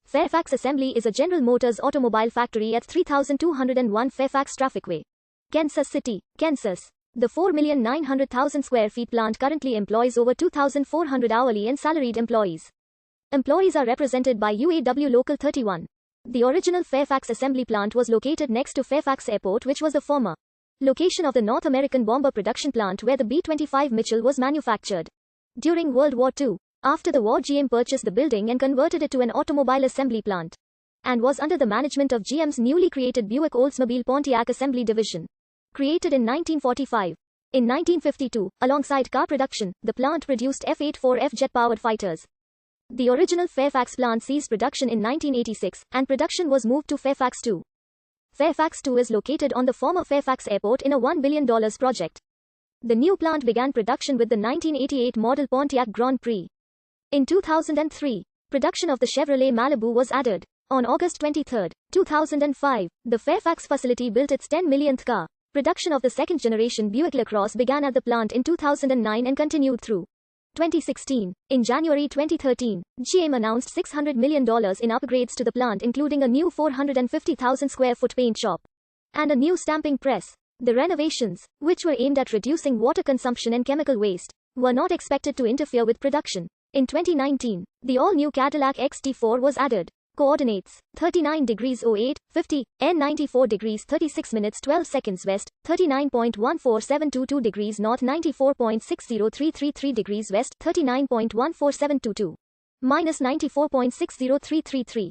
Fairfax Assembly is a General Motors automobile factory at 3201 Fairfax Trafficway, Kansas City, Kansas. The 4,900,000 square feet plant currently employs over 2,400 hourly and salaried employees. Employees are represented by UAW Local 31. The original Fairfax assembly plant was located next to Fairfax Airport, which was the former location of the North American bomber production plant where the B-25 Mitchell was manufactured. During World War II, after the war, GM purchased the building and converted it to an automobile assembly plant, and was under the management of GM's newly created Buick Oldsmobile Pontiac Assembly Division. Created in 1945. In 1952, alongside car production, the plant produced F-84F jet-powered fighters. The original Fairfax plant ceased production in 1986, and production was moved to Fairfax 2. Fairfax 2 is located on the former Fairfax Airport in a $1 billion project. The new plant began production with the 1988 model Pontiac Grand Prix. In 2003, production of the Chevrolet Malibu was added. On August 23, 2005, the Fairfax facility built its 10 millionth car. Production of the second-generation Buick LaCrosse began at the plant in 2009 and continued through 2016. In January 2013, GM announced $600 million in upgrades to the plant, including a new 450,000 square foot paint shop and a new stamping press. The renovations, which were aimed at reducing water consumption and chemical waste, were not expected to interfere with production. In 2019, the all-new Cadillac XT4 was added. Coordinates: 39 degrees 08, 50, N 94 degrees 36 minutes 12 seconds west, 39.14722 degrees north, 94.60333 degrees west, 39.14722, minus 94.60333.